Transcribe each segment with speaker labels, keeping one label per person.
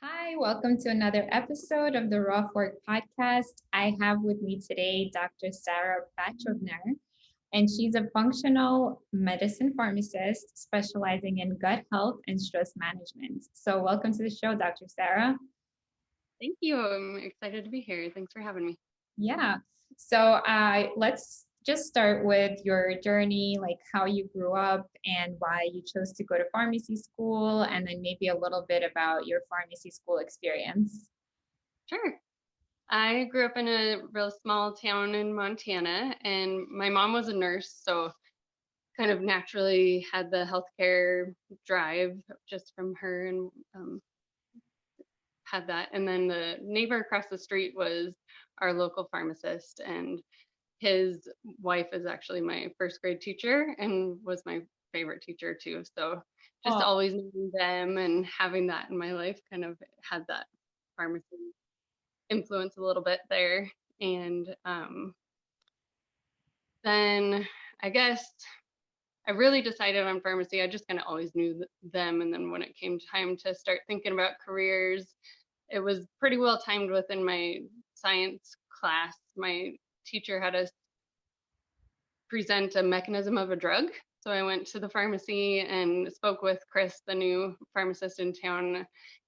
Speaker 1: Hi, welcome to another episode of the Rough Work Podcast. I have with me today Dr. Sarah Bachofner, and she's a functional medicine pharmacist specializing in gut health and stress management. So, welcome to the show, Dr. Sarah.
Speaker 2: Thank you. I'm excited to be here. Thanks for having me.
Speaker 1: Yeah. So, let's just start with your journey, like how you grew up and why you chose to go to pharmacy school, and then maybe a little bit about your pharmacy school experience.
Speaker 2: Sure. I grew up in a real small town in Montana, and my mom was a nurse, so kind of naturally had the healthcare drive just from her and had that. And then the neighbor across the street was our local pharmacist, and his wife is actually my first grade teacher and was my favorite teacher too. So just
Speaker 1: Oh,
Speaker 2: always knowing them and having that in my life kind of had that pharmacy influence a little bit there. And then I guess I really decided on pharmacy. I just kind of always knew them. And then when it came time to start thinking about careers, it was pretty well timed within my science class. My teacher had us present a mechanism of a drug. So I went to the pharmacy and spoke with Chris, the new pharmacist in town,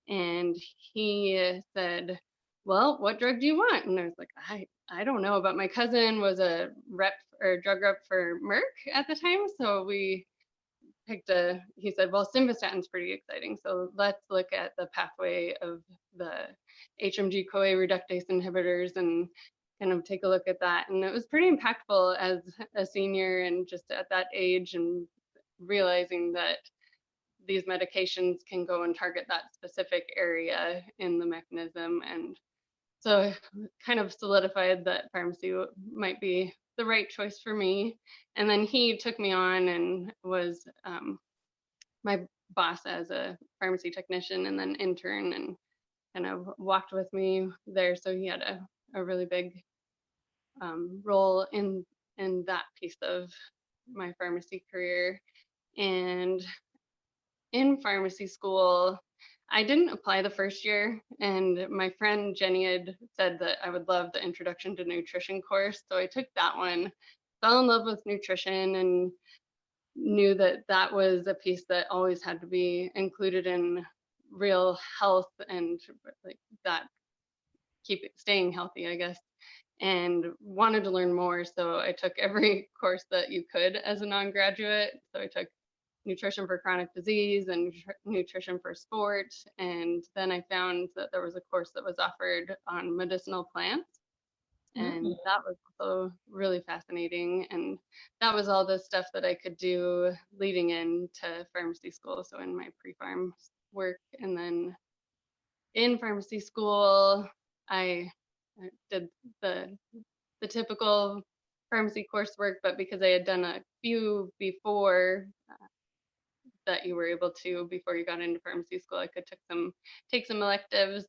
Speaker 2: and he said, "Well, what drug do you want?" And I was like, I don't know, but my cousin was a rep or drug rep for Merck at the time, so we picked he said, "Well, simvastatin's pretty exciting, so let's look at the pathway of the HMG CoA reductase inhibitors and kind of take a look at that." And it was pretty impactful as a senior and just at that age, and realizing that these medications can go and target that specific area in the mechanism. And so I kind of solidified that pharmacy might be the right choice for me. And then he took me on and was my boss as a pharmacy technician and then intern, and kind of walked with me there. So he had a really big role in that piece of my pharmacy career. And in pharmacy school, I didn't apply the first year, and my friend Jenny had said that I would love the Introduction to Nutrition course. So I took that one, fell in love with nutrition, and knew that that was a piece that always had to be included in real health and like that staying healthy, I guess, and wanted to learn more. So I took every course that you could as a non-graduate. So I took nutrition for chronic disease and nutrition for sport. And then I found that there was a course that was offered on medicinal plants. And that was also really fascinating. And that was all the stuff that I could do leading into pharmacy school. So in my pre-pharm work, and then in pharmacy school, I did the typical pharmacy coursework, but because I had done a few before that you were able to before you got into pharmacy school, I could take some electives,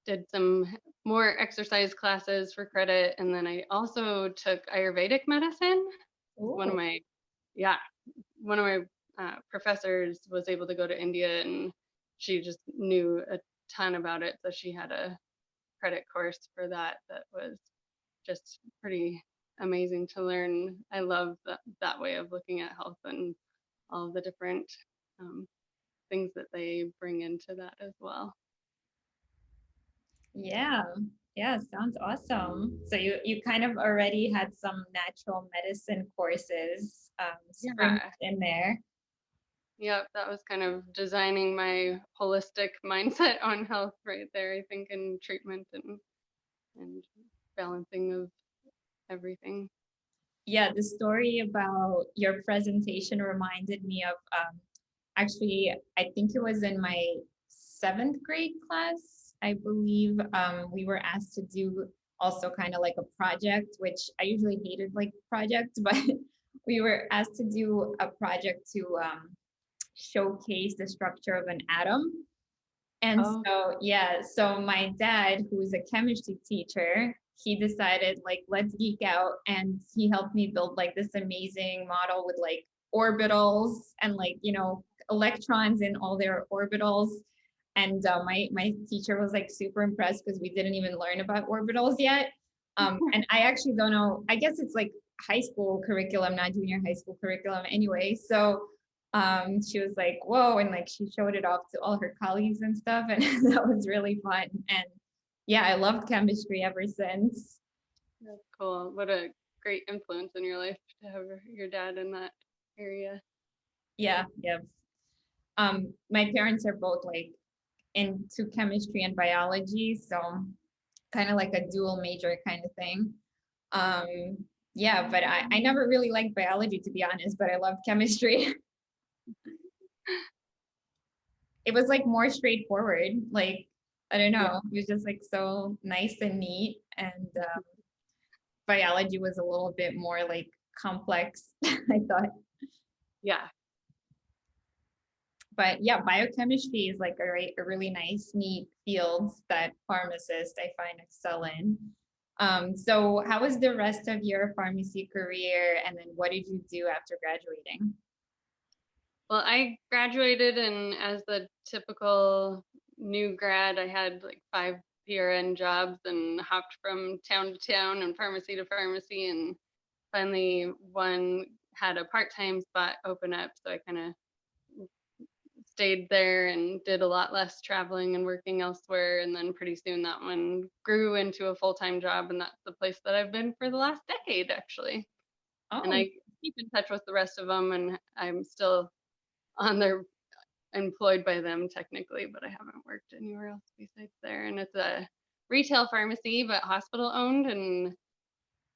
Speaker 2: did some more exercise classes for credit, and then I also took Ayurvedic medicine. One of
Speaker 1: oh.
Speaker 2: my yeah, one of my professors was able to go to India, and she just knew a ton about it, so she had a credit course for that was just pretty amazing to learn. I love that way of looking at health and all the different um, things that they bring into that as well.
Speaker 1: Yeah, yeah, sounds awesome. So you kind of already had some natural medicine courses sprinkled
Speaker 2: Yeah,
Speaker 1: in there.
Speaker 2: yep, that was kind of designing my holistic mindset on health right there, I think, and treatment and balancing of everything.
Speaker 1: Yeah, the story about your presentation reminded me of actually, I think it was in my seventh grade class, I believe. We were asked to do also kind of like a project, which I usually hated like projects, but we were asked to do a project to showcase the structure of an atom. And
Speaker 2: Oh,
Speaker 1: so, yeah, so my dad, who's a chemistry teacher, he decided like, let's geek out. And he helped me build like this amazing model with like orbitals and like, electrons in all their orbitals. And my teacher was like super impressed because we didn't even learn about orbitals yet. And I actually don't know, I guess it's like high school curriculum, not junior high school curriculum anyway. So she was like, whoa, and like she showed it off to all her colleagues and stuff, and that was really fun. And yeah, I loved chemistry ever since.
Speaker 2: That's cool. What a great influence in your life to have your dad in that area.
Speaker 1: Yeah, yeah. My parents are both like into chemistry and biology, so kind of like a dual major kind of thing. Um, yeah, but I never really liked biology, to be honest, but I loved chemistry. It was like more straightforward. Like, I don't
Speaker 2: Yeah.
Speaker 1: know, it was just like so nice and neat. And biology was a little bit more like complex, I thought.
Speaker 2: Yeah.
Speaker 1: But yeah, biochemistry is like a really nice, neat field that pharmacists I find excel in. So how was the rest of your pharmacy career? And then what did you do after graduating?
Speaker 2: Well, I graduated, and as the typical new grad, I had like 5 PRN jobs and hopped from town to town and pharmacy to pharmacy, and finally one had a part-time spot open up, so I kind of stayed there and did a lot less traveling and working elsewhere. And then pretty soon that one grew into a full-time job, and that's the place that I've been for the last decade, actually. And
Speaker 1: Oh,
Speaker 2: I keep in touch with the rest of them, and I'm still on their employed by them technically, but I haven't worked anywhere else besides there. And it's a retail pharmacy, but hospital owned and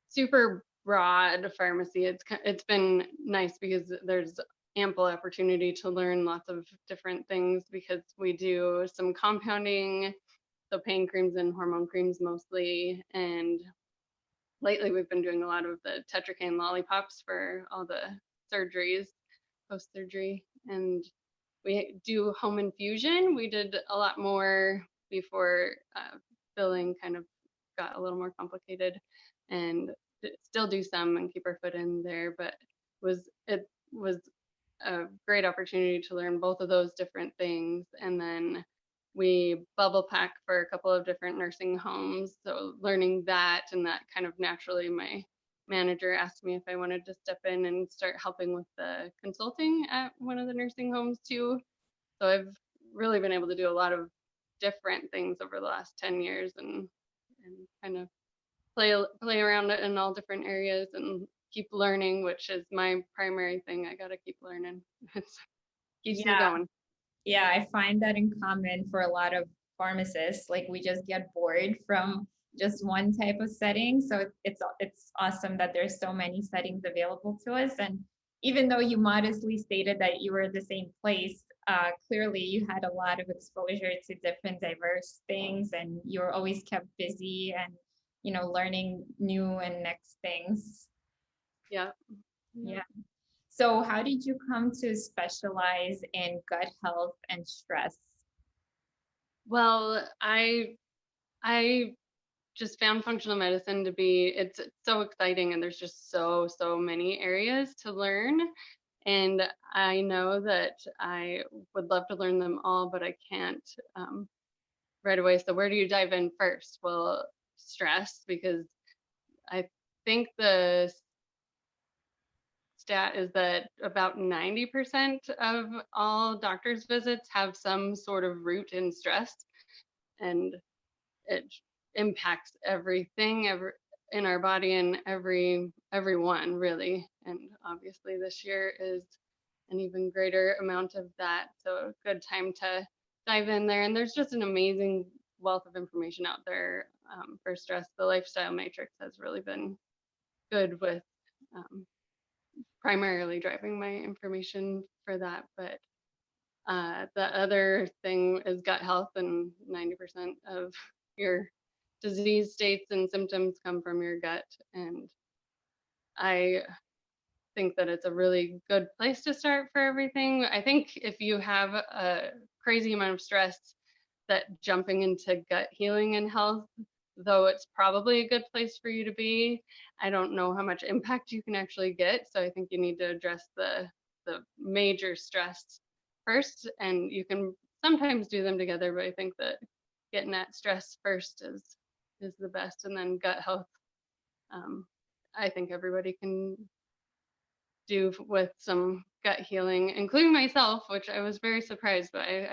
Speaker 2: super broad pharmacy. It's been nice because there's ample opportunity to learn lots of different things, because we do some compounding, so pain creams and hormone creams mostly. And lately we've been doing a lot of the tetracaine lollipops for all the surgeries, post surgery. And we do home infusion. We did a lot more before billing kind of got a little more complicated, and still do some and keep our foot in there. But it was a great opportunity to learn both of those different things. And then we bubble pack for a couple of different nursing homes. So learning that, and that kind of naturally, my manager asked me if I wanted to step in and start helping with the consulting at one of the nursing homes too. So I've really been able to do a lot of different things over the last 10 years, and kind of play around in all different areas and keep learning, which is my primary thing. I got to keep learning. It keeps me
Speaker 1: yeah.
Speaker 2: going.
Speaker 1: Yeah, I find that in common for a lot of pharmacists. Like we just get bored from just one type of setting. So it's awesome that there's so many settings available to us. And even though you modestly stated that you were the same place, clearly you had a lot of exposure to different diverse things, and you were always kept busy and learning new and next things.
Speaker 2: Yeah.
Speaker 1: Yeah. So how did you come to specialize in gut health and stress?
Speaker 2: Well, I just found functional medicine to be, it's so exciting, and there's just so many areas to learn. And I know that I would love to learn them all, but I can't right away. So where do you dive in first? Well, stress, because I think the stat is that about 90% of all doctor's visits have some sort of root in stress, and it impacts everything in our body, and everyone really. And obviously this year is an even greater amount of that, so a good time to dive in there. And there's just an amazing wealth of information out there for stress. The lifestyle matrix has really been good with um, primarily driving my information for that. But the other thing is gut health, and 90% of your disease states and symptoms come from your gut. And I think that it's a really good place to start for everything. I think if you have a crazy amount of stress, that jumping into gut healing and health, though it's probably a good place for you to be, I don't know how much impact you can actually get. So I think you need to address the major stress first, and you can sometimes do them together, but I think that getting at stress first is the best, and then gut health. Um, I think everybody can do with some gut healing, including myself, which I was very surprised by.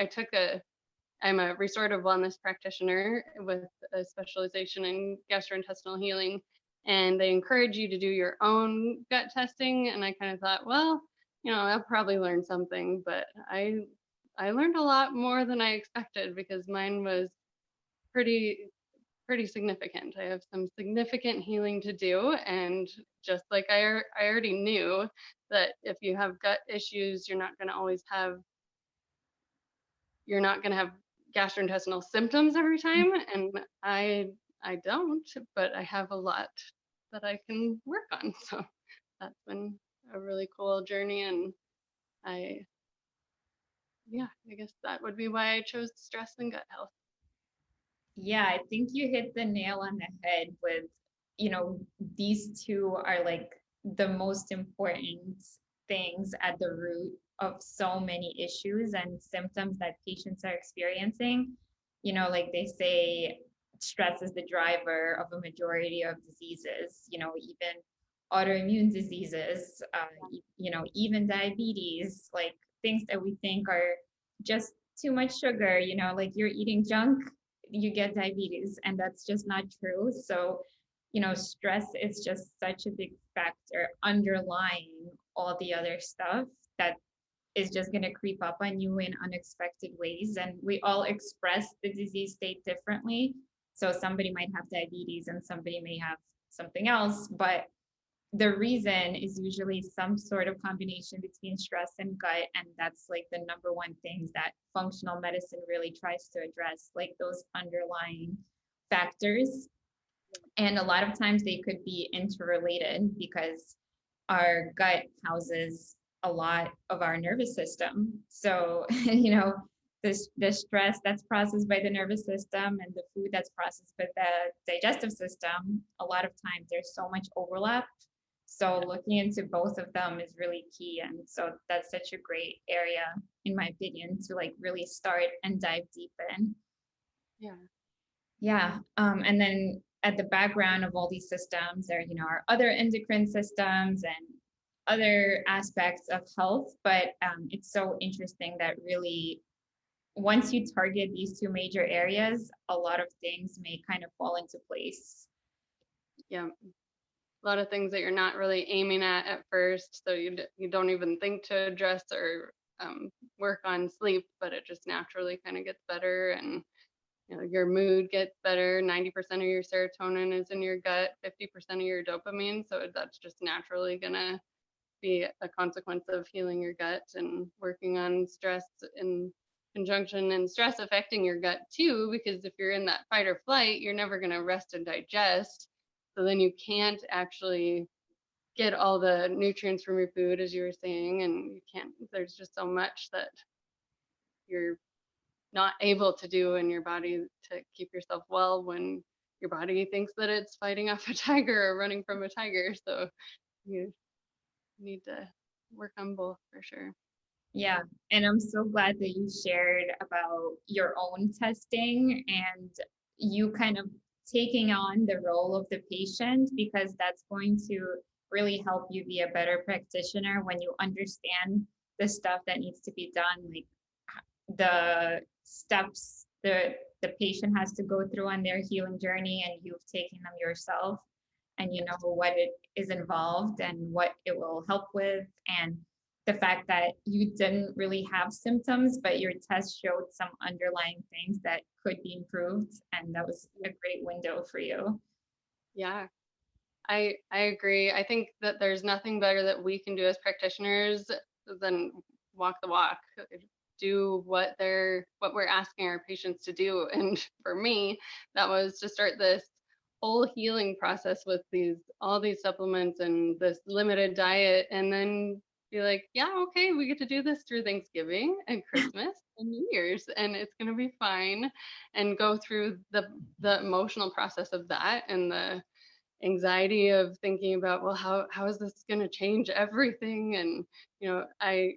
Speaker 2: I'm a restorative wellness practitioner with a specialization in gastrointestinal healing, and they encourage you to do your own gut testing. And I kind of thought, well, I'll probably learn something, but I learned a lot more than I expected because mine was pretty pretty significant. I have some significant healing to do, and just like I already knew that if you have gut issues, you're not going to have gastrointestinal symptoms every time, and I don't, but I have a lot that I can work on. So that's been a really cool journey, and I I guess that would be why I chose stress and gut health.
Speaker 1: Yeah, I think you hit the nail on the head with, these two are like the most important things at the root of so many issues and symptoms that patients are experiencing. Like they say, stress is the driver of a majority of diseases, even autoimmune diseases, even diabetes, like things that we think are just too much sugar, like you're eating junk, you get diabetes, and that's just not true. So, stress is just such a big factor underlying all the other stuff that is just going to creep up on you in unexpected ways. And we all express the disease state differently. So somebody might have diabetes and somebody may have something else, but the reason is usually some sort of combination between stress and gut. And that's like the number one things that functional medicine really tries to address, like those underlying factors. And a lot of times they could be interrelated because our gut houses a lot of our nervous system. So, the stress that's processed by the nervous system and the food that's processed by the digestive system, a lot of times there's so much overlap. So looking into both of them is really key. And so that's such a great area, in my opinion, to like really start and dive deep in.
Speaker 2: Yeah.
Speaker 1: Yeah. And then at the background of all these systems, there, are other endocrine systems and other aspects of health. But it's so interesting that really, once you target these two major areas, a lot of things may kind of fall into place.
Speaker 2: Yeah. A lot of things that you're not really aiming at first, so you don't even think to address or work on sleep, but it just naturally kind of gets better, and your mood gets better. 90% of your serotonin is in your gut, 50% of your dopamine, so that's just naturally gonna be a consequence of healing your gut and working on stress in conjunction, and stress affecting your gut too, because if you're in that fight or flight, you're never going to rest and digest. So then you can't actually get all the nutrients from your food, as you were saying, and there's just so much that you're not able to do in your body to keep yourself well when your body thinks that it's fighting off a tiger or running from a tiger. So you need to work on both for sure.
Speaker 1: Yeah, and I'm so glad that you shared about your own testing and you kind of taking on the role of the patient, because that's going to really help you be a better practitioner when you understand the stuff that needs to be done, like the steps the patient has to go through on their healing journey, and you've taken them yourself, and you know what it is involved and what it will help with. And the fact that you didn't really have symptoms, but your test showed some underlying things that could be improved. And that was a great window for you.
Speaker 2: Yeah, I agree. I think that there's nothing better that we can do as practitioners than walk the walk, do what we're asking our patients to do. And for me, that was to start this whole healing process with all these supplements and this limited diet, and then be like, yeah, okay, we get to do this through Thanksgiving and Christmas and New Year's, and it's gonna be fine, and go through the emotional process of that and the anxiety of thinking about, well, how is this going to change everything? And I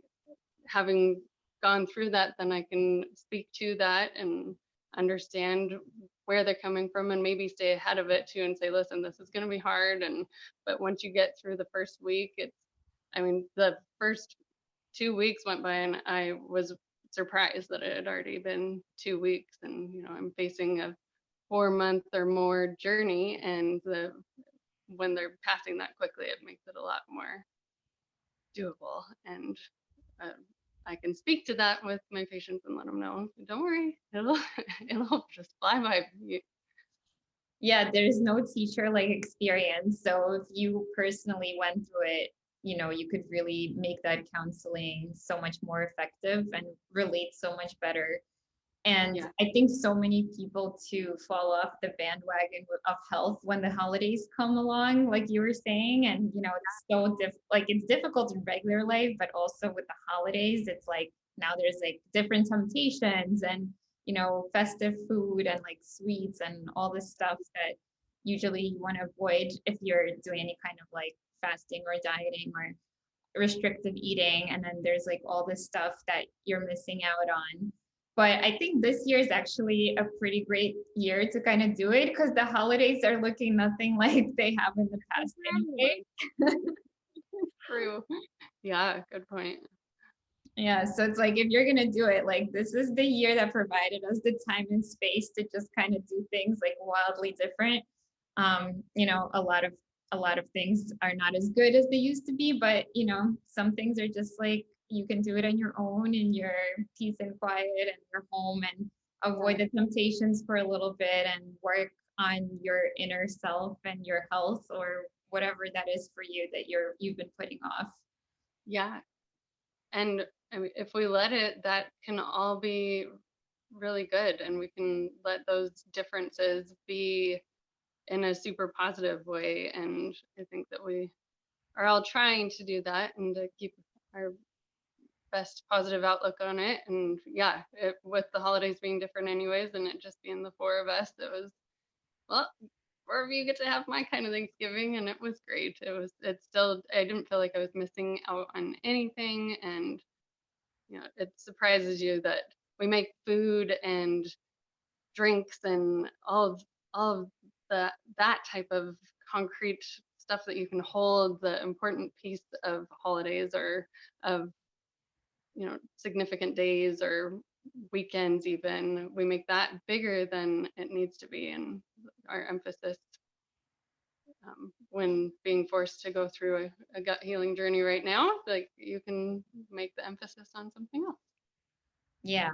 Speaker 2: having gone through that, then I can speak to that and understand where they're coming from and maybe stay ahead of it too and say, listen, this is going to be hard. And, but once you get through the first week, I mean, the first 2 weeks went by and I was surprised that it had already been 2 weeks. And, I'm facing a 4 month or more journey. And when they're passing that quickly, it makes it a lot more doable. And uh, I can speak to that with my patients and let them know, don't worry, it'll just fly by you.
Speaker 1: Yeah, there's no teacher like experience. So if you personally went through it, you could really make that counseling so much more effective and relate so much better. And
Speaker 2: Yeah.
Speaker 1: I think so many people too fall off the bandwagon of health when the holidays come along, like you were saying. And it's so it's difficult in regular life, but also with the holidays, it's like now there's like different temptations and festive food and like sweets and all this stuff that usually you want to avoid if you're doing any kind of like fasting or dieting or restrictive eating. And then there's like all this stuff that you're missing out on. But I think this year is actually a pretty great year to kind of do it because the holidays are looking nothing like they have in the past anyway.
Speaker 2: True. Yeah, good point.
Speaker 1: Yeah, so it's like if you're gonna do it, like this is the year that provided us the time and space to just kind of do things like wildly different. A lot of things are not as good as they used to be, but some things are just like you can do it on your own in your peace and quiet and your home and avoid the temptations for a little bit and work on your inner self and your health or whatever that is for you that you've been putting off.
Speaker 2: Yeah. And I mean, if we let it, that can all be really good. And we can let those differences be in a super positive way. And I think that we are all trying to do that and to keep our best positive outlook on it. And yeah, with the holidays being different anyways, and it just being the four of us, it was, well, four of you get to have my kind of Thanksgiving, and it was great. It's still, I didn't feel like I was missing out on anything. And it surprises you that we make food and drinks and all of that type of concrete stuff that you can hold, the important piece of holidays or of significant days or weekends. Even we make that bigger than it needs to be, and our emphasis when being forced to go through a gut healing journey right now, like you can make the emphasis on something else.
Speaker 1: Yeah.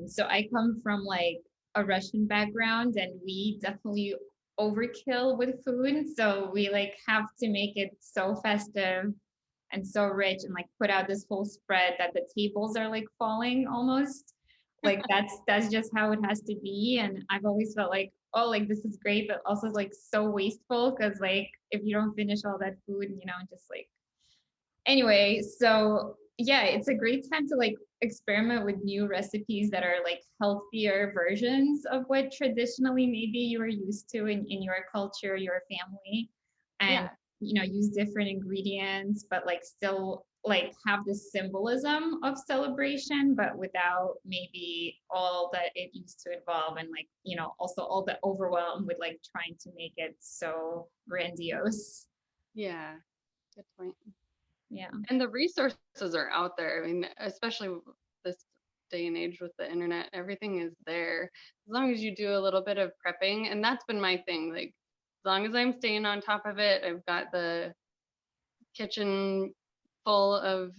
Speaker 1: So I come from like a Russian background and we definitely overkill with food. So we like have to make it so festive and so rich and like put out this whole spread that the tables are like falling almost. Like that's just how it has to be. And I've always felt like, oh, like this is great, but also like so wasteful because like if you don't finish all that food, just like anyway, so yeah, it's a great time to like experiment with new recipes that are like healthier versions of what traditionally maybe you were used to in your culture, your family, and
Speaker 2: Yeah.
Speaker 1: use different ingredients, but like still like have the symbolism of celebration, but without maybe all that it used to involve and like, also all the overwhelm with like trying to make it so grandiose.
Speaker 2: Yeah, good point.
Speaker 1: Yeah.
Speaker 2: And the resources are out there. I mean, especially this day and age with the internet, everything is there. As long as you do a little bit of prepping, and that's been my thing. Like, as long as I'm staying on top of it, I've got the kitchen full of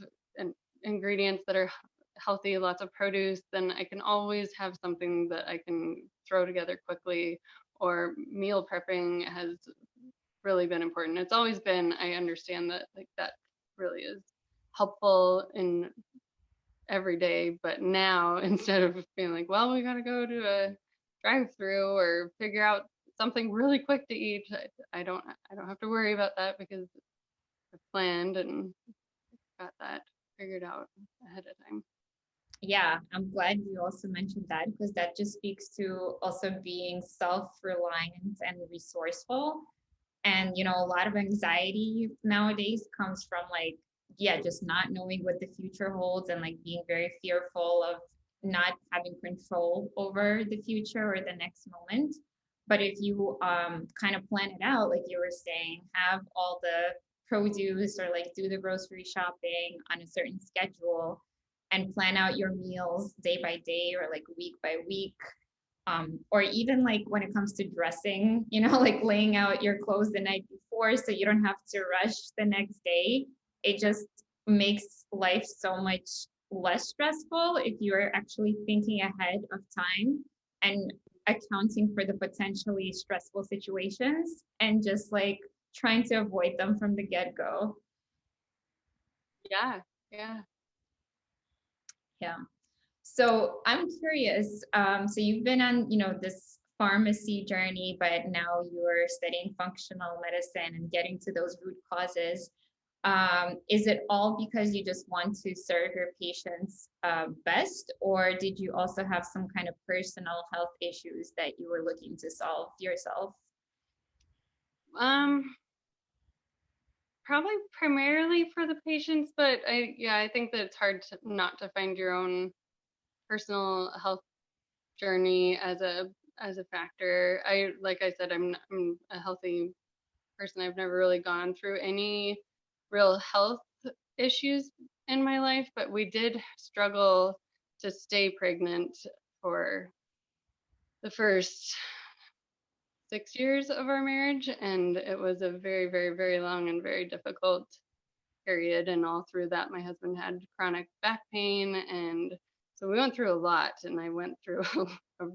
Speaker 2: ingredients that are healthy, lots of produce, then I can always have something that I can throw together quickly. Or meal prepping has really been important. It's always been, I understand that like that really is helpful in every day, but now instead of being like, well, we got to go to a drive-through or figure out something really quick to eat, I don't have to worry about that because I've planned and got that figured out ahead of time.
Speaker 1: Yeah, I'm glad you also mentioned that because that just speaks to also being self-reliant and resourceful. And a lot of anxiety nowadays comes from like yeah, just not knowing what the future holds and like being very fearful of not having control over the future or the next moment. But if you kind of plan it out, like you were saying, have all the produce or like do the grocery shopping on a certain schedule and plan out your meals day by day or like week by week, or even like when it comes to dressing, you know, like laying out your clothes the night before so you don't have to rush the next day. It just makes life so much less stressful if you're actually thinking ahead of time and accounting for the potentially stressful situations and just like trying to avoid them from the get-go.
Speaker 2: Yeah, yeah.
Speaker 1: Yeah. So I'm curious. So you've been on, you know, this pharmacy journey, but now you're studying functional medicine and getting to those root causes. Is it all because you just want to serve your patients best, or did you also have some kind of personal health issues that you were looking to solve yourself?
Speaker 2: Um, Probably primarily for the patients, but I think that it's hard to not to find your own personal health journey as a factor. Like I said, I'm a healthy person. I've never really gone through any real health issues in my life, but we did struggle to stay pregnant for the first 6 years of our marriage, and it was a very, very, very long and very difficult period. And all through that, my husband had chronic back pain, and so we went through a lot. And I went through a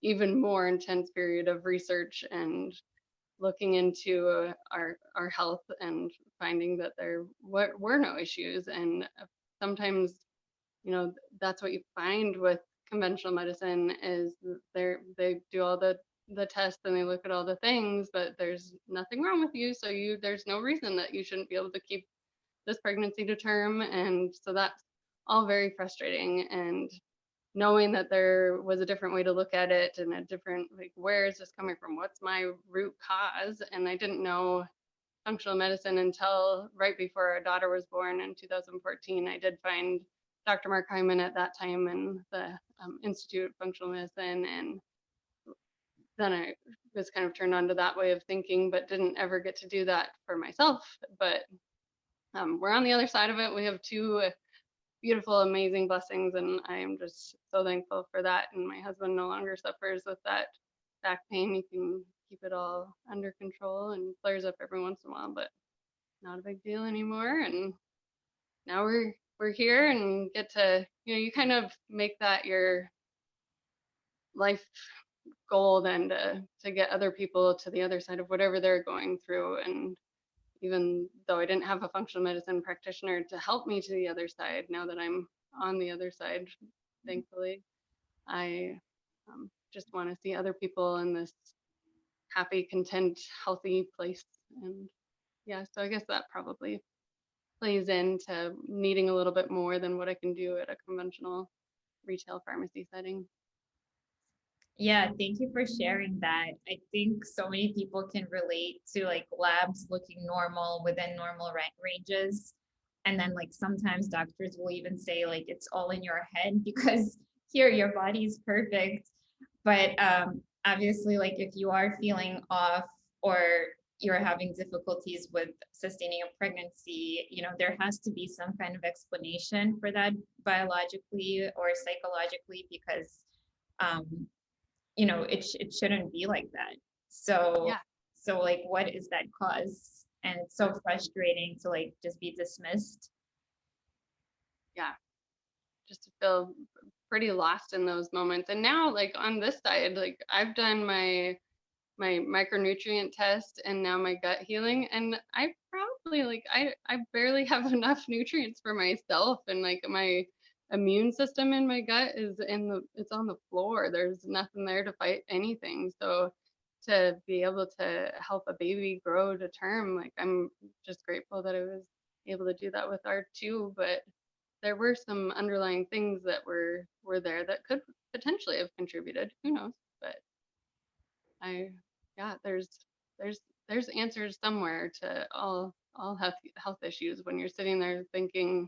Speaker 2: even more intense period of research and looking into our health and finding that there were no issues. And sometimes, that's what you find with conventional medicine is they do all the tests and they look at all the things, but there's nothing wrong with you, so there's no reason that you shouldn't be able to keep this pregnancy to term. And so that's all very frustrating. And knowing that there was a different way to look at it and a different, like, where is this coming from? What's my root cause? And I didn't know functional medicine until right before our daughter was born in 2014. I did find Dr. Mark Hyman at that time in the Institute of Functional Medicine. And then I was kind of turned on to that way of thinking, but didn't ever get to do that for myself. But we're on the other side of it. We have two beautiful, amazing blessings, and I am just so thankful for that. And my husband no longer suffers with that back pain. He can keep it all under control and flares up every once in a while, but not a big deal anymore. And now we're here and get to, you kind of make that your life goal then to get other people to the other side of whatever they're going through. And even though I didn't have a functional medicine practitioner to help me to the other side, now that I'm on the other side, thankfully, I just want to see other people in this happy, content, healthy place. And yeah, so I guess that probably plays into needing a little bit more than what I can do at a conventional retail pharmacy setting.
Speaker 1: Yeah, thank you for sharing that. I think so many people can relate to like labs looking normal within normal ranges. And then like sometimes doctors will even say like it's all in your head because here your body's perfect. But obviously like if you are feeling off or you're having difficulties with sustaining a pregnancy, you know, there has to be some kind of explanation for that biologically or psychologically because um, you know, it shouldn't be like that. So
Speaker 2: Yeah,
Speaker 1: so like what is that cause? And it's so frustrating to like just be dismissed.
Speaker 2: yeah, just to feel pretty lost in those moments. And now, like, on this side, like, I've done my micronutrient test and now my gut healing, and I probably, like, I barely have enough nutrients for myself. And like my immune system in my gut is it's on the floor. There's nothing there to fight anything. So to be able to help a baby grow to term, like, I'm just grateful that I was able to do that with our two. But there were some underlying things that were there that could potentially have contributed. Who knows? But I, yeah, there's there's answers somewhere to all health issues when you're sitting there thinking,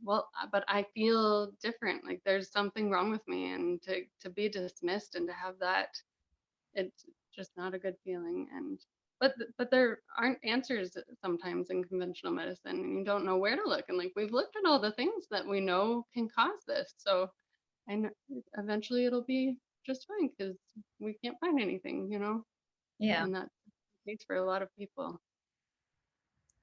Speaker 2: well, but I feel different. Like there's something wrong with me, and to be dismissed and to have that, it's just not a good feeling. And but there aren't answers sometimes in conventional medicine, and you don't know where to look. And like we've looked at all the things that we know can cause this, so I know eventually it'll be just fine because we can't find anything,
Speaker 1: Yeah.
Speaker 2: and that's the case for a lot of people.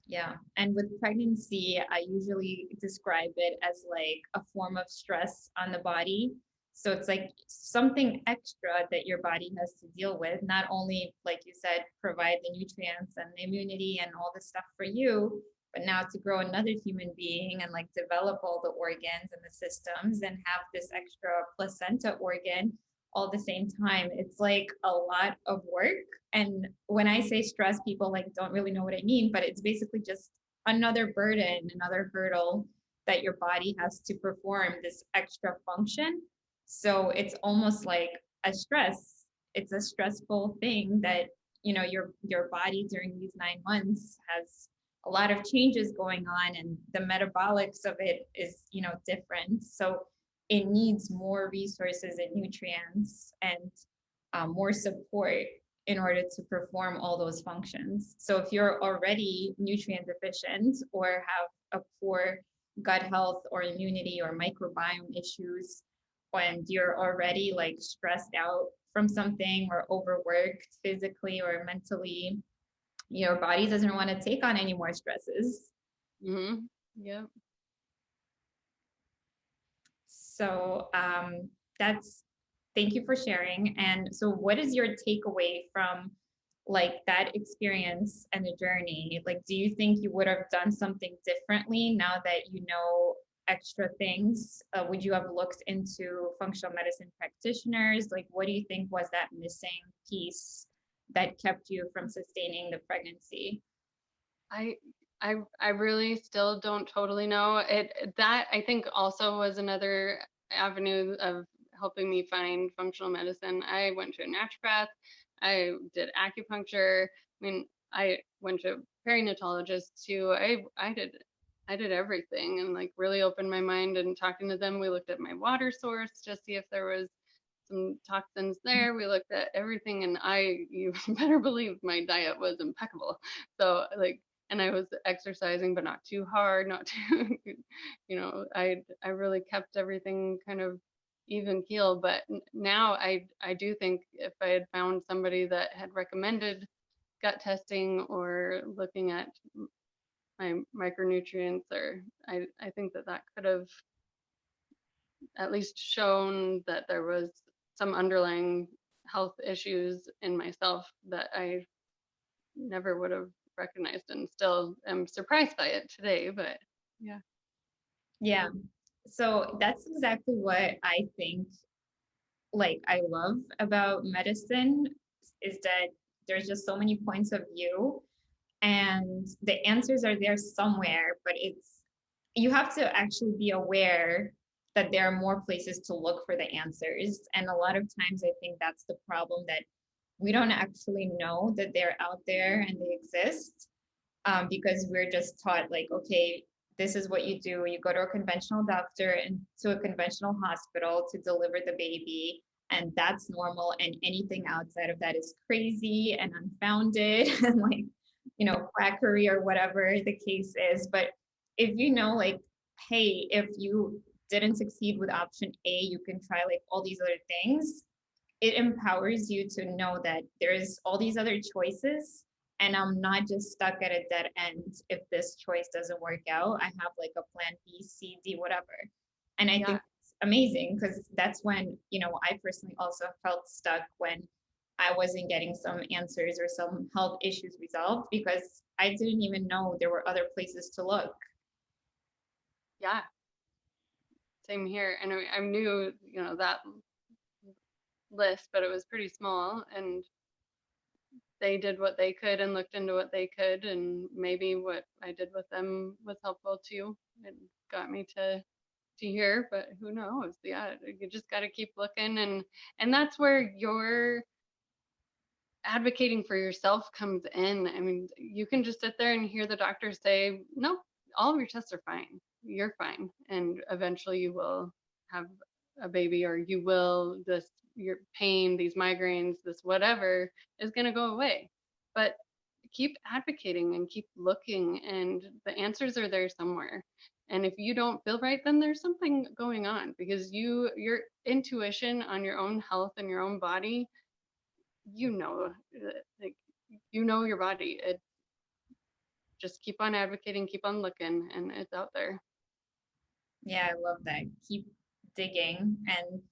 Speaker 1: Yeah. And with pregnancy, I usually describe it as like a form of stress on the body. So it's like something extra that your body has to deal with, not only, like you said, provide the nutrients and the immunity and all this stuff for you, but now to grow another human being and like develop all the organs and the systems and have this extra placenta organ all at the same time. It's like a lot of work. And when I say stress, people like don't really know what I mean, but it's basically just another burden, another hurdle that your body has to perform this extra function. So it's almost like a stress. It's a stressful thing that, your body during these 9 months has a lot of changes going on, and the metabolics of it is, different. So it needs more resources and nutrients and more support in order to perform all those functions. So if you're already nutrient deficient or have a poor gut health or immunity or microbiome issues, and you're already like stressed out from something or overworked physically or mentally, your body doesn't want to take on any more stresses.
Speaker 2: Mm-hmm. Yeah.
Speaker 1: So that's thank you for sharing. And so, what is your takeaway from like that experience and the journey? Like, do you think you would have done something differently now that you know extra things? Would you have looked into functional medicine practitioners? Like, what do you think was that missing piece that kept you from sustaining the pregnancy?
Speaker 2: I I really still don't totally know. That I think also was another avenue of helping me find functional medicine. I went to a naturopath. I did acupuncture. I mean, I went to a perinatologist too. I did everything and like really opened my mind and talking to them. We looked at my water source to see if there was some toxins there. We looked at everything, and you better believe my diet was impeccable. So like, and I was exercising, but not too hard, not too, I really kept everything kind of even keel. But now I do think if I had found somebody that had recommended gut testing or looking at my micronutrients, or I think that could have at least shown that there was some underlying health issues in myself that I never would have recognized, and still am surprised by it today. But yeah.
Speaker 1: Yeah. So that's exactly what I think like I love about medicine is that there's just so many points of view and the answers are there somewhere, but you have to actually be aware that there are more places to look for the answers. And a lot of times I think that's the problem, that we don't actually know that they're out there and they exist, because we're just taught like, okay, this is what you do. You go to a conventional doctor and to a conventional hospital to deliver the baby, and that's normal. And anything outside of that is crazy and unfounded and like, quackery or whatever the case is. But if you know, like, hey, if you didn't succeed with option A, you can try like all these other things. It empowers you to know that there's all these other choices and I'm not just stuck at a dead end. If this choice doesn't work out, I have like a plan B, C, D, whatever. And I
Speaker 2: Yeah.
Speaker 1: think it's amazing because that's when, I personally also felt stuck when I wasn't getting some answers or some health issues resolved because I didn't even know there were other places to look.
Speaker 2: Yeah. Same here. And I knew, that list, but it was pretty small, and they did what they could and looked into what they could, and maybe what I did with them was helpful too. It got me to here, but who knows? Yeah, you just got to keep looking, and that's where your advocating for yourself comes in. I mean, you can just sit there and hear the doctor say, no, all of your tests are fine. You're fine. And eventually you will have a baby, or you will, your pain, these migraines, this whatever is going to go away. But keep advocating and keep looking, and the answers are there somewhere. And if you don't feel right, then there's something going on, because your intuition on your own health and your own body, you know, like, you know your body. It just keep on advocating, keep on looking, and it's out there.
Speaker 1: Yeah, I love that. Keep digging. And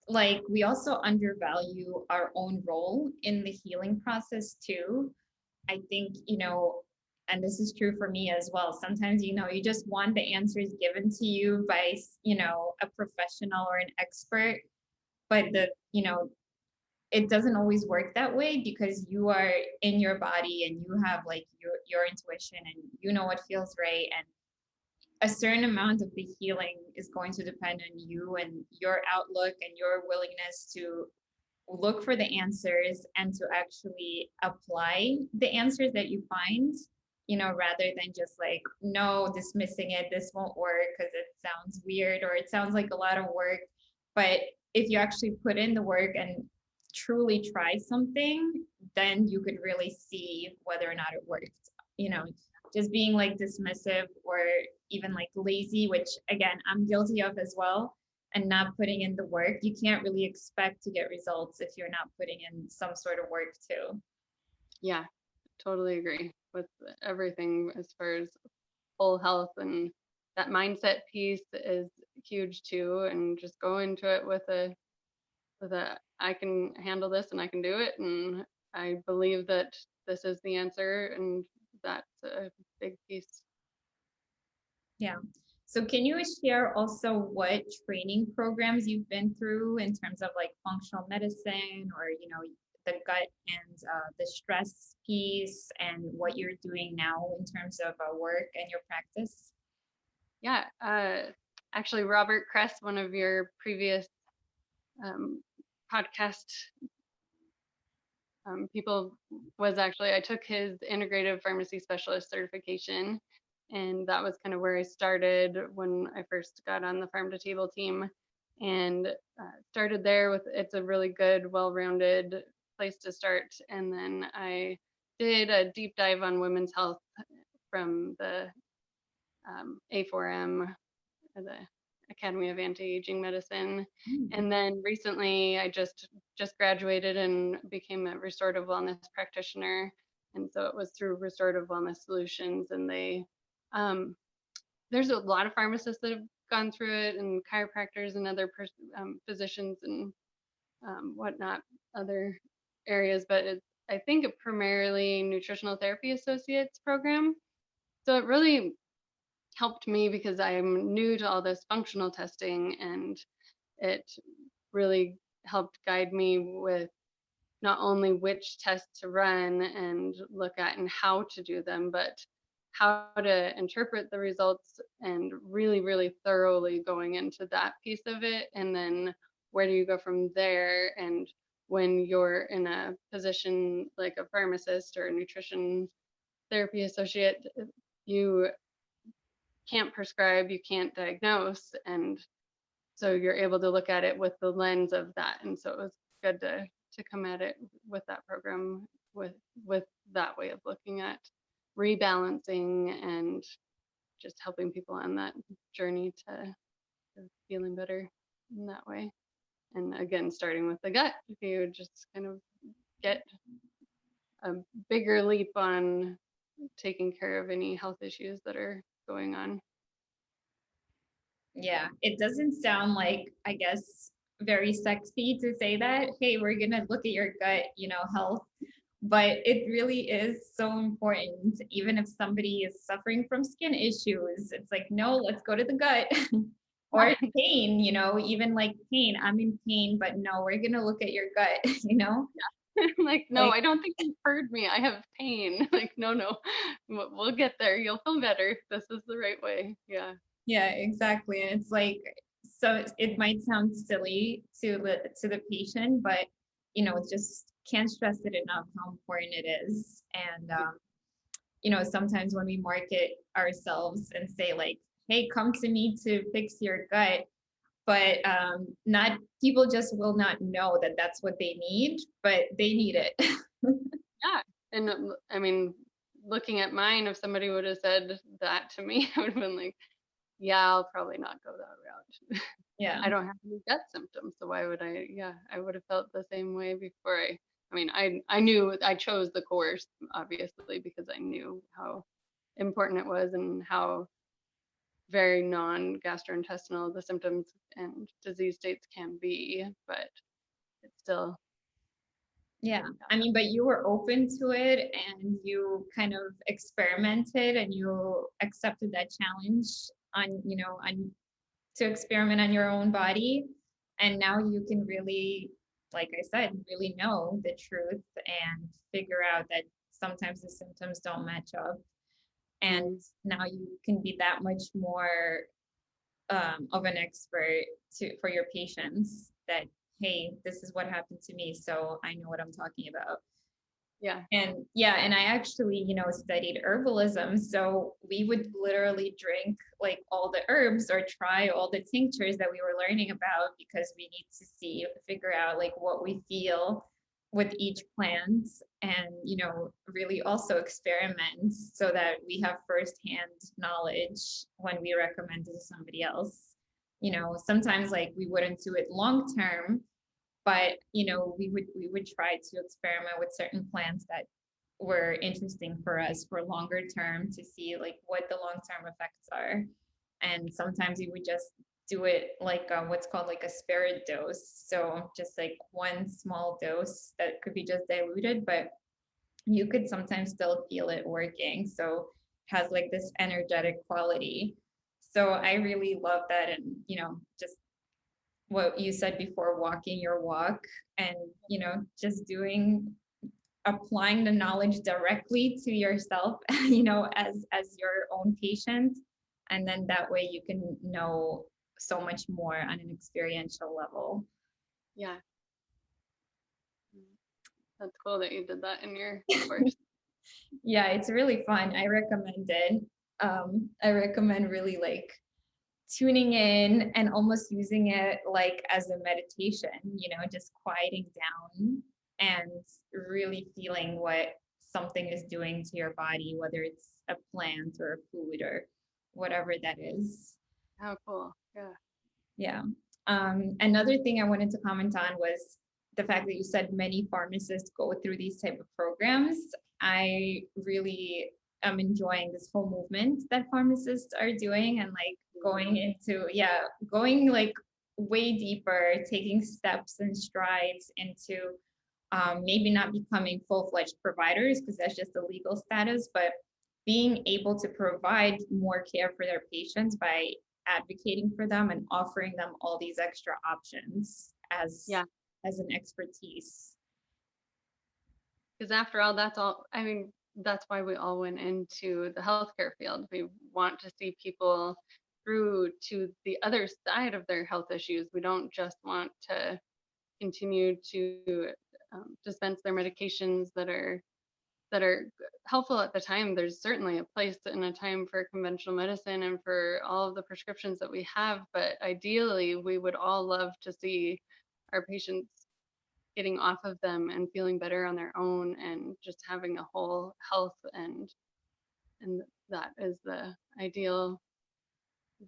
Speaker 1: like, we also undervalue our own role in the healing process too. I think, and this is true for me as well. Sometimes, you just want the answers given to you by, a professional or an expert, but it doesn't always work that way, because you are in your body and you have like your intuition, and you know what feels right. And a certain amount of the healing is going to depend on you and your outlook and your willingness to look for the answers and to actually apply the answers that you find, rather than just like, no, dismissing it, this won't work because it sounds weird or it sounds like a lot of work. But if you actually put in the work and truly try something, then you could really see whether or not it worked. Just being like dismissive or even like lazy, which again, I'm guilty of as well, and not putting in the work, you can't really expect to get results if you're not putting in some sort of work too.
Speaker 2: Yeah, totally agree with everything as far as whole health, and that mindset piece is huge too. And just go into it with a I can handle this and I can do it, and I believe that this is the answer, and that's a big piece.
Speaker 1: Yeah. So can you share also what training programs you've been through in terms of like functional medicine, or, the gut and the stress piece, and what you're doing now in terms of work and your practice?
Speaker 2: Yeah, actually, Robert Kress, one of your previous podcast people, was actually, I took his integrative pharmacy specialist certification, and that was kind of where I started when I first got on the farm to table team, and started there. With it's a really good, well-rounded place to start. And then I did a deep dive on women's health from the A4M, the Academy of Anti-Aging Medicine. And then recently I just graduated and became a restorative wellness practitioner. And so it was through Restorative Wellness Solutions. And they there's a lot of pharmacists that have gone through it, and chiropractors and other physicians and whatnot, other areas. But it's, I think, a primarily nutritional therapy associates program. So it really helped me because I'm new to all this functional testing, and it really helped guide me with not only which tests to run and look at and how to do them, but how to interpret the results, and really, really thoroughly going into that piece of it. And then where do you go from there? And when you're in a position like a pharmacist or a nutrition therapy associate, you can't prescribe, you can't diagnose. And so you're able to look at it with the lens of that. And so it was good to come at it with that program, with that way of looking at rebalancing and just helping people on that journey to feeling better in that way. And again, starting with the gut, you just kind of get a bigger leap on taking care of any health issues that are going on.
Speaker 1: Yeah, it doesn't sound like, I guess, very sexy to say that, hey, we're gonna look at your gut, health, but it really is so important. Even if somebody is suffering from skin issues, it's like, no, let's go to the gut. Or pain, even like pain, I'm in pain, but no, we're gonna look at your gut.
Speaker 2: Like, no,
Speaker 1: Like,
Speaker 2: I don't think you've heard me. I have pain. Like, no, we'll get there. You'll feel better. This is the right way. Yeah.
Speaker 1: yeah, exactly. And it's like, so it might sound silly to the patient, but just can't stress it enough how important it is. And you know, sometimes when we market ourselves and say like, hey, come to me to fix your gut, but not people just will not know that that's what they need, but they need it.
Speaker 2: Yeah. And I mean, looking at mine, if somebody would have said that to me, I would have been like, yeah, I'll probably not go that route.
Speaker 1: Yeah.
Speaker 2: I don't have any gut symptoms, so why would I? Yeah, I would have felt the same way before I mean, I knew I chose the course obviously because I knew how important it was and how very non-gastrointestinal the symptoms and disease states can be, but it's still,
Speaker 1: Yeah.
Speaker 2: yeah,
Speaker 1: I mean, but you were open to it and you kind of experimented and you accepted that challenge on, you know, on to experiment on your own body. And now you can really, like I said, really know the truth and figure out that sometimes the symptoms don't match up. And
Speaker 2: mm,
Speaker 1: now you can be that much more of an expert for your patients that, hey, this is what happened to me, so I know what I'm talking about.
Speaker 2: yeah,
Speaker 1: And yeah, and I actually, you know, studied herbalism. So we would literally drink like all the herbs or try all the tinctures that we were learning about because we need to figure out like what we feel with each plant and, you know, really also experiment so that we have firsthand knowledge when we recommend it to somebody else. You know, sometimes like we wouldn't do it long term, but you know we would try to experiment with certain plants that were interesting for us for longer term to see like what the long-term effects are. And sometimes we would just do it like what's called like a spirit dose, so just like one small dose that could be just diluted, but you could sometimes still feel it working, so it has like this energetic quality. So I really love that. And you know, just what you said before, walking your walk and, you know, just applying the knowledge directly to yourself, you know, as your own patient. And then that way you can know so much more on an experiential level.
Speaker 2: yeah. Mm. That's cool that you did that in your course.
Speaker 1: Yeah, it's really fun. I recommend it. I recommend really like tuning in and almost using it like as a meditation, you know, just quieting down and really feeling what something is doing to your body, whether it's a plant or a food or whatever that is.
Speaker 2: How cool. Yeah.
Speaker 1: Yeah. Another thing I wanted to comment on was the fact that you said many pharmacists go through these type of programs. I really am enjoying this whole movement that pharmacists are doing and like going into, yeah, going like way deeper, taking steps and strides into maybe not becoming full-fledged providers because that's just a legal status, but being able to provide more care for their patients by advocating for them and offering them all these extra options
Speaker 2: Yeah.
Speaker 1: as an expertise.
Speaker 2: Because after all, that's all, I mean, that's why we all went into the healthcare field. We want to see people through to the other side of their health issues. We don't just want to continue to dispense their medications that are helpful at the time. There's certainly a place and a time for conventional medicine and for all of the prescriptions that we have, but ideally we would all love to see our patients getting off of them and feeling better on their own and just having a whole health, and that is the ideal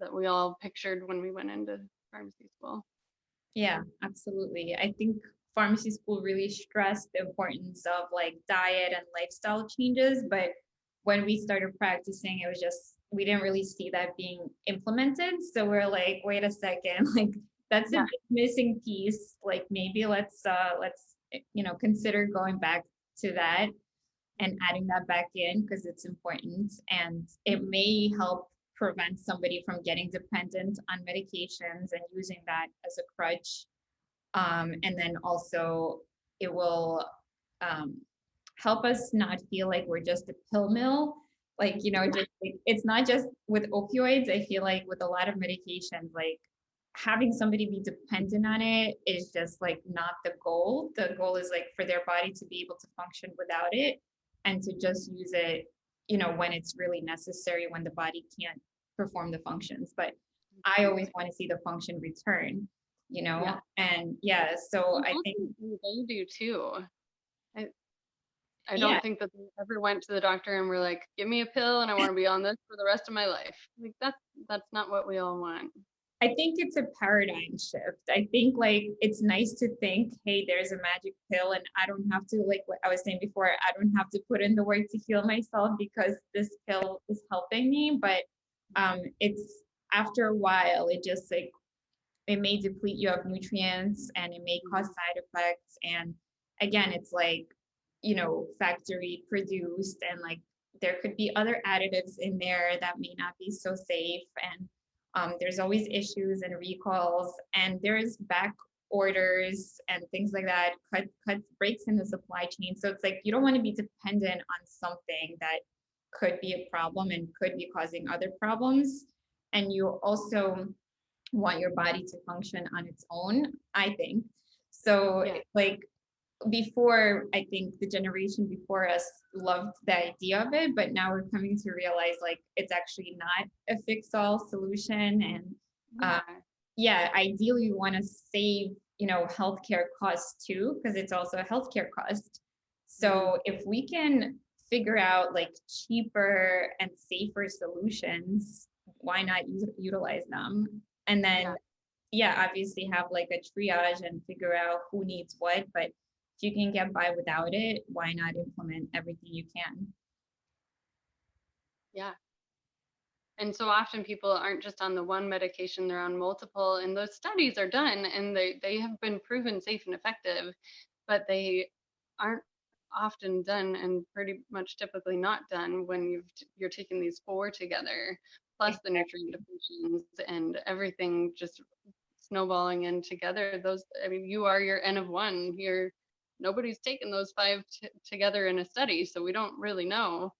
Speaker 2: that we all pictured when we went into pharmacy school.
Speaker 1: Yeah, absolutely. I think pharmacy school really stressed the importance of like diet and lifestyle changes, but when we started practicing, it was just we didn't really see that being implemented. So we're like, wait a second, like that's a
Speaker 2: Yeah.
Speaker 1: big missing piece. Like maybe let's you know consider going back to that and adding that back in because it's important and it may help prevent somebody from getting dependent on medications and using that as a crutch. And then also it will um, help us not feel like we're just a pill mill. Like, you know, just like, it's not just with opioids. I feel like with a lot of medications, like having somebody be dependent on it is just like not the goal. The goal is like for their body to be able to function without it and to just use it, when it's really necessary, when the body can't perform the functions. But I always want to see the function return,
Speaker 2: Yeah.
Speaker 1: and yeah, so
Speaker 2: And
Speaker 1: I think,
Speaker 2: ultimately they do too. I, I
Speaker 1: yeah,
Speaker 2: don't think that they ever went to the doctor and were like, give me a pill and I want to be on this for the rest of my life. Like that's not what we all want.
Speaker 1: I think it's a paradigm shift. I think like it's nice to think, hey, there's a magic pill and I don't have to, like what I was saying before, I don't have to put in the work to heal myself because this pill is helping me. But it's after a while, it just like it may deplete you of nutrients and it may cause
Speaker 2: Mhm.
Speaker 1: side effects. And again, it's like, factory produced and like there could be other additives in there that may not be so safe. And there's always issues and recalls, and there's back orders and things like that, cuts breaks in the supply chain. So it's like you don't want to be dependent on something that could be a problem and could be causing other problems. And you also want your body to function on its own, I think. So
Speaker 2: Yeah.
Speaker 1: like before, I think the generation before us loved the idea of it, but now we're coming to realize like it's actually not a fix-all solution. And uh,
Speaker 2: Yeah.
Speaker 1: yeah, ideally we want to save, healthcare costs too, because it's also a healthcare cost.
Speaker 2: Mhm.
Speaker 1: So if we can figure out like cheaper and safer solutions, why not utilize them? And then
Speaker 2: Yeah.
Speaker 1: yeah, obviously have like a triage and figure out who needs what. But if you can get by without it, why not implement everything you can?
Speaker 2: Yeah. And so often people aren't just on the one medication, they're on multiple, and those studies are done and they have been proven safe and effective, but they aren't often done and pretty much typically not done when you're taking these four together, plus the nutrient depletions and everything just snowballing in together. Those, I mean, you are your N of one. Nobody's taken those five together in a study, so we don't really know.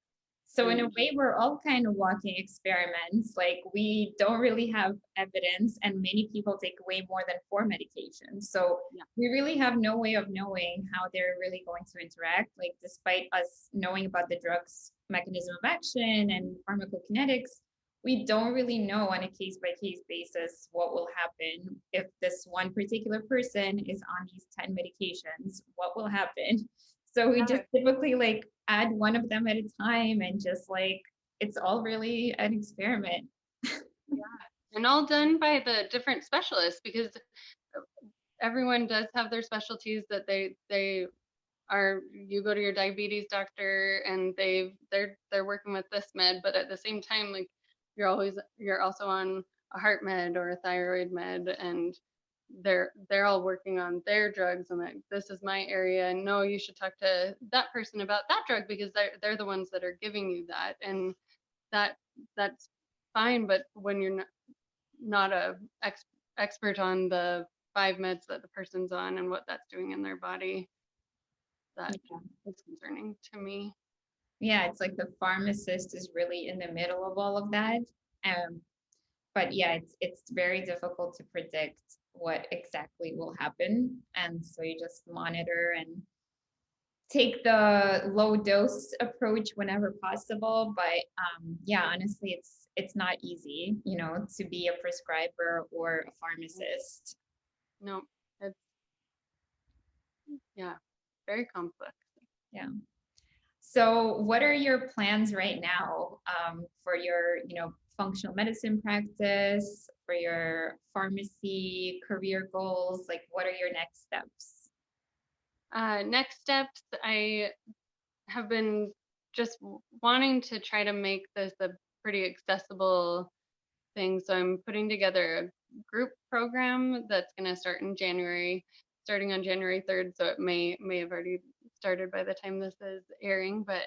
Speaker 1: So in a
Speaker 2: And
Speaker 1: way, we're all kind of walking experiments. Like we don't really have evidence, and many people take way more than four medications. So
Speaker 2: yeah,
Speaker 1: we really have no way of knowing how they're really going to interact. Like despite us knowing about the drug's mechanism of action and pharmacokinetics, we don't really know on a case by case basis what will happen if this one particular person is on these 10 medications, what will happen. So we just
Speaker 2: yeah,
Speaker 1: typically like add one of them at a time and just like it's all really an experiment.
Speaker 2: yeah. And all done by the different specialists because everyone does have their specialties that they are. You go to your diabetes doctor and they're working with this med, but at the same time, like you're also on a heart med or a thyroid med, and they're all working on their drugs, and like this is my area, and no, you should talk to that person about that drug because they're the ones that are giving you that, and that that's fine. But when you're not a expert on the five meds that the person's on and what that's doing in their body, that
Speaker 1: Yeah.
Speaker 2: is concerning to me.
Speaker 1: Yeah, it's like the pharmacist is really in the middle of all of that. Um, but yeah, it's very difficult to predict what exactly will happen. And so you just monitor and take the low dose approach whenever possible. But yeah, honestly, it's not easy, to be a prescriber or a pharmacist.
Speaker 2: No, it's yeah, very complex.
Speaker 1: Yeah. So, what are your plans right now for your, functional medicine practice, for your pharmacy career goals? Like, what are your next steps?
Speaker 2: Next steps, I have been just wanting to try to make this a pretty accessible thing. So I'm putting together a group program that's going to start in January, starting on January 3rd. So it may have already started by the time this is airing, but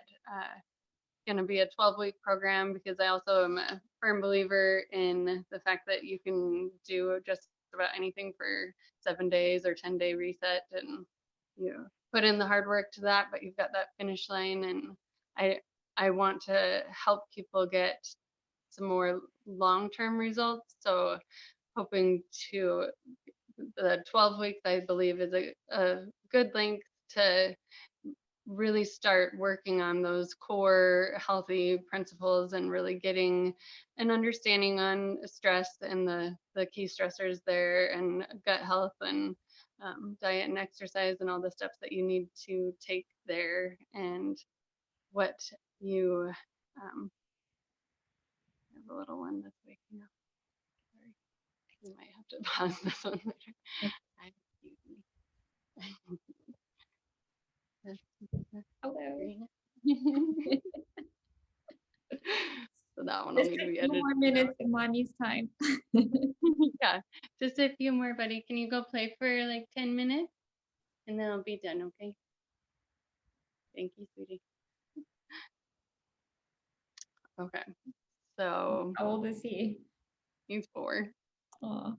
Speaker 2: going to be a 12-week program because I also am a firm believer in the fact that you can do just about anything for 7 days or 10-day reset, and you put in the hard work to that, but you've got that finish line. And I I want to help people get some more long-term results. So hoping to, the 12 weeks, I believe, is a good length to really start working on those core healthy principles and really getting an understanding on stress and the key stressors there, and gut health, and diet and exercise, and all the steps that you need to take there, and what you I have a little one that's waking up. Sorry, you might have to pause this one later. Excuse me.
Speaker 1: Hello.
Speaker 2: So that one will
Speaker 1: Just
Speaker 2: need to
Speaker 1: a
Speaker 2: be
Speaker 1: few
Speaker 2: edited
Speaker 1: more
Speaker 2: out.
Speaker 1: minutes in mommy's time.
Speaker 2: Yeah, just a few more, buddy. Can you go play for like 10 minutes? And then I'll be done, okay? Thank you, sweetie. Okay, so
Speaker 1: How old is he?
Speaker 2: he's 4.
Speaker 1: Oh,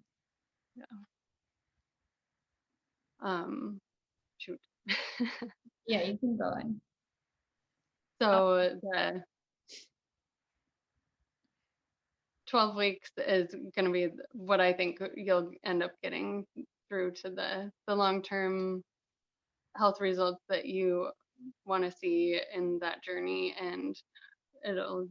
Speaker 2: Yeah. Shoot.
Speaker 1: yeah, you can go on.
Speaker 2: So the 12 weeks is going to be what I think you'll end up getting through to the long-term health results that you want to see in that journey, and it'll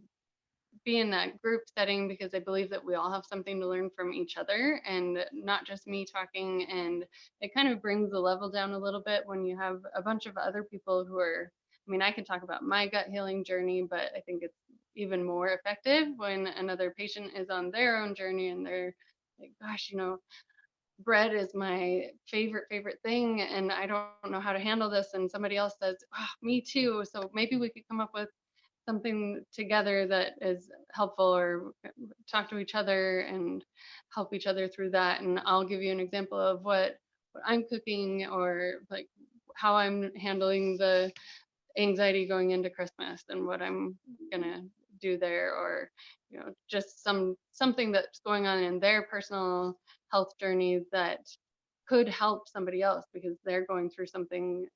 Speaker 2: be in that group setting because I believe that we all have something to learn from each other and not just me talking. And it kind of brings the level down a little bit when you have a bunch of other people who are, I mean, I can talk about my gut healing journey, but I think it's even more effective when another patient is on their own journey and they're like, gosh, bread is my favorite thing and I don't know how to handle this. And somebody else says, oh, me too. So maybe we could come up with something together that is helpful, or talk to each other and help each other through that. And I'll give you an example of what I'm cooking, or like how I'm handling the anxiety going into Christmas and what I'm gonna do there, or just something that's going on in their personal health journey that could help somebody else because they're going through something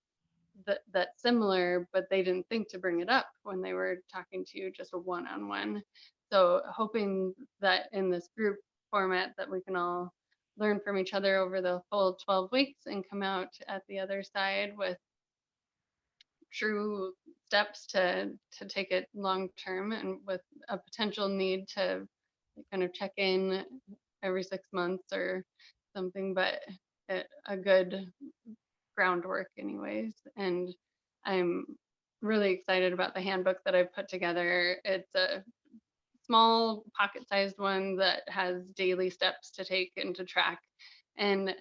Speaker 2: that's similar, but they didn't think to bring it up when they were talking to you just a one-on-one. So hoping that in this group format that we can all learn from each other over the full 12 weeks and come out at the other side with true steps to take it long term, and with a potential need to kind of check in every 6 months or something, but a good groundwork anyways. And I'm really excited about the handbook that I've put together. It's a small pocket-sized one that has daily steps to take and to track, and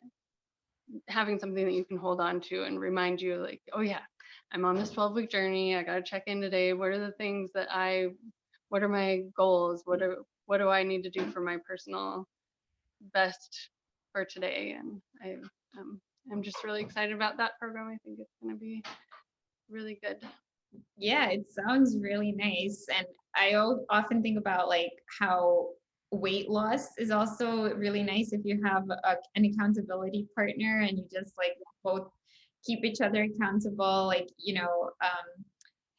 Speaker 2: having something that you can hold on to and remind you like, oh yeah, I'm on this 12-week journey. I got to check in today. What are the things that what are my goals? What do I need to do for my personal best for today? And I'm just really excited about that program. I think it's going to be really good.
Speaker 1: Yeah, it sounds really nice. And I often think about like how weight loss is also really nice if you have an accountability partner and you just like both keep each other accountable. Like,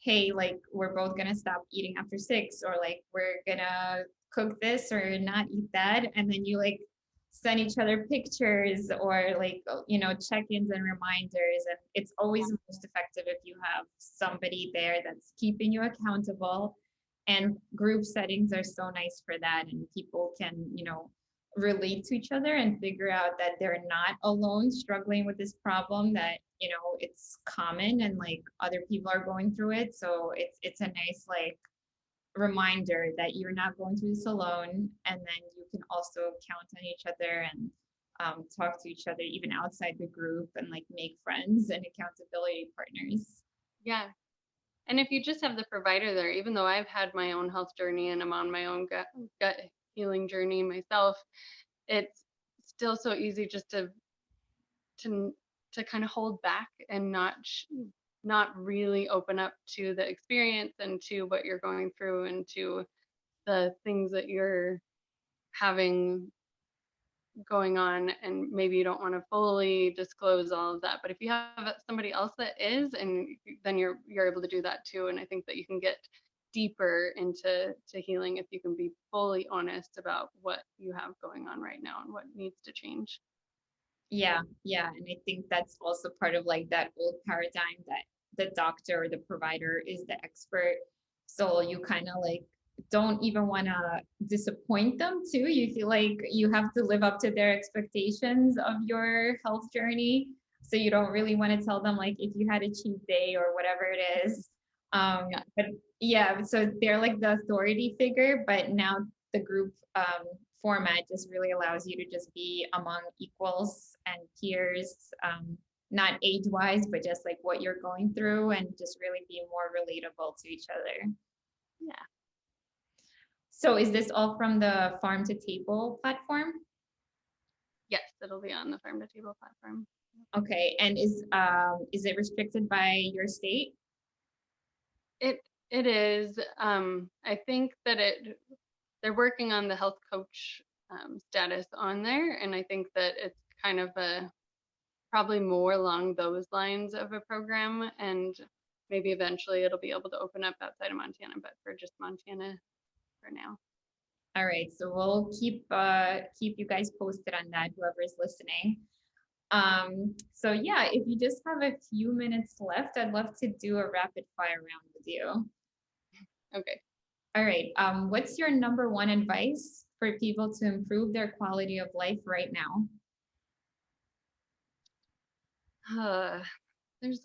Speaker 1: hey, like we're both gonna stop eating after 6, or like we're gonna cook this or not eat that. And then you like send each other pictures or like check-ins and reminders, and it's always most effective if you have somebody there that's keeping you accountable. And group settings are so nice for that, and people can relate to each other and figure out that they're not alone struggling with this problem, that it's common and like other people are going through it. So it's a nice like reminder that you're not going through this alone, and then you can also count on each other and talk to each other even outside the group, and like make friends and accountability partners.
Speaker 2: Yeah. And if you just have the provider there, even though I've had my own health journey and I'm on my own gut healing journey myself, it's still so easy just to to kind of hold back and not really open up to the experience and to what you're going through and to the things that you're having going on, and maybe you don't want to fully disclose all of that. But if you have somebody else that is, and then you're able to do that too. And I think that you can get deeper into healing if you can be fully honest about what you have going on right now and what needs to change.
Speaker 1: Yeah, yeah. And I think that's also part of like that old paradigm that the doctor or the provider is the expert. So you kind of like don't even want to disappoint them too. You feel like you have to live up to their expectations of your health journey. So you don't really want to tell them like if you had a cheat day or whatever it is.
Speaker 2: Yeah.
Speaker 1: But yeah, so they're like the authority figure, but now the group format just really allows you to just be among equals and peers, not age wise, but just like what you're going through and just really be more relatable to each other.
Speaker 2: Yeah.
Speaker 1: So is this all from the Farm to Table platform?
Speaker 2: Yes, it'll be on the Farm to Table platform.
Speaker 1: Okay, and is it restricted by your state?
Speaker 2: It is. I think that they're working on the health coach status on there, and I think that it's kind of a probably more along those lines of a program, and maybe eventually it'll be able to open up outside of Montana, but for just Montana for now.
Speaker 1: All right, so we'll keep you guys posted on that, whoever's listening. So yeah, if you just have a few minutes left, I'd love to do a rapid fire round with you.
Speaker 2: Okay.
Speaker 1: All right. What's your number one advice for people to improve their quality of life right now?
Speaker 2: There's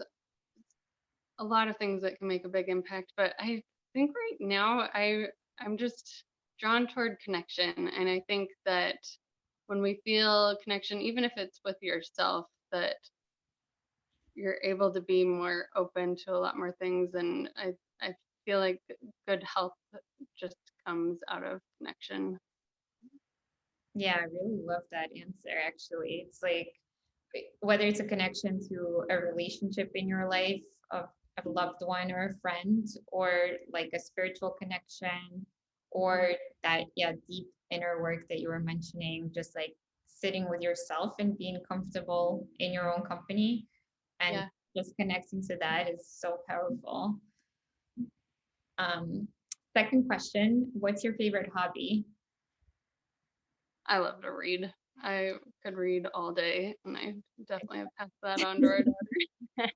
Speaker 2: a lot of things that can make a big impact, but I think right now I'm just drawn toward connection, and I think that when we feel connection, even if it's with yourself, that you're able to be more open to a lot more things, and I feel like good health just comes out of connection.
Speaker 1: Yeah, I really love that answer, actually. It's like whether it's a connection to a relationship in your life of a loved one or a friend, or like a spiritual connection, or that, yeah, deep inner work that you were mentioning, just like sitting with yourself and being comfortable in your own company and
Speaker 2: Yeah,
Speaker 1: just connecting to that is so powerful. Um, Second question, what's your favorite hobby?
Speaker 2: I love to read. I could read all day, and I definitely have passed that on to our daughter.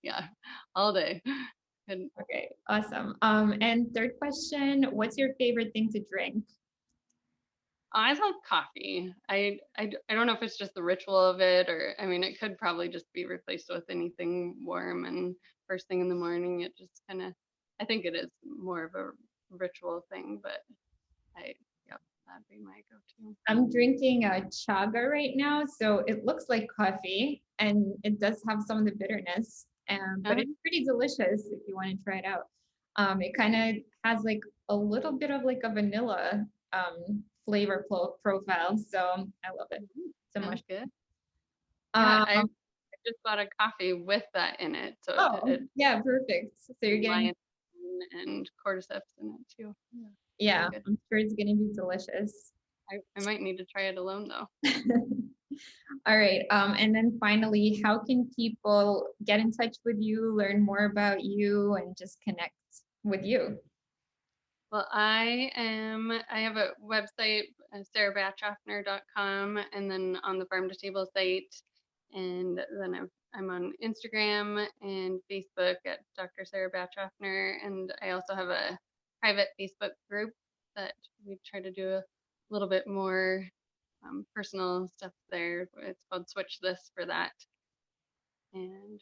Speaker 2: Yeah, all day. And
Speaker 1: Okay, awesome. And third question, what's your favorite thing to drink?
Speaker 2: I love coffee. I don't know if it's just the ritual of it, or I mean, it could probably just be replaced with anything warm and first thing in the morning. It just kind of, I think it is more of a ritual thing, but yep, that'd be my go-to.
Speaker 1: I'm drinking a chaga right now, so it looks like coffee and it does have some of the bitterness, but it's pretty delicious if you want to try it out. It kind of has like a little bit of like a vanilla flavor profile, so I love it so
Speaker 2: Sounds
Speaker 1: much.
Speaker 2: good. Yeah, I
Speaker 1: Um,
Speaker 2: just bought a coffee with that in it, so
Speaker 1: oh,
Speaker 2: it
Speaker 1: yeah, perfect. So you're getting,
Speaker 2: lion and cordyceps in it too. Yeah,
Speaker 1: yeah,
Speaker 2: really good.
Speaker 1: I'm sure it's gonna be delicious.
Speaker 2: I might need to try it alone though.
Speaker 1: All right. And then finally, how can people get in touch with you, learn more about you, and just connect with you?
Speaker 2: Well, I have a website, sarahbachofner.com, and then on the Farm to Table site. And then I'm on Instagram and Facebook at Dr. Sarah Bachofner. And I also have a private Facebook group that we try to do a little bit more personal stuff there. It's called Switch This for that. And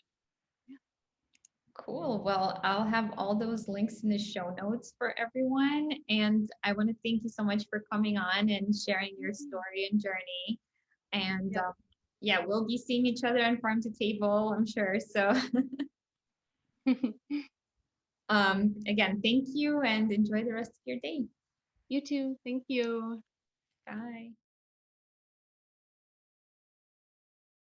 Speaker 1: Cool. Well, I'll have all those links in the show notes for everyone. And I want to thank you so much for coming on and sharing your story and journey. And
Speaker 2: yep.
Speaker 1: yeah, we'll be seeing each other on Farm to Table, I'm sure. So again, thank you and enjoy the rest of your day.
Speaker 2: You too. Thank you.
Speaker 1: Bye.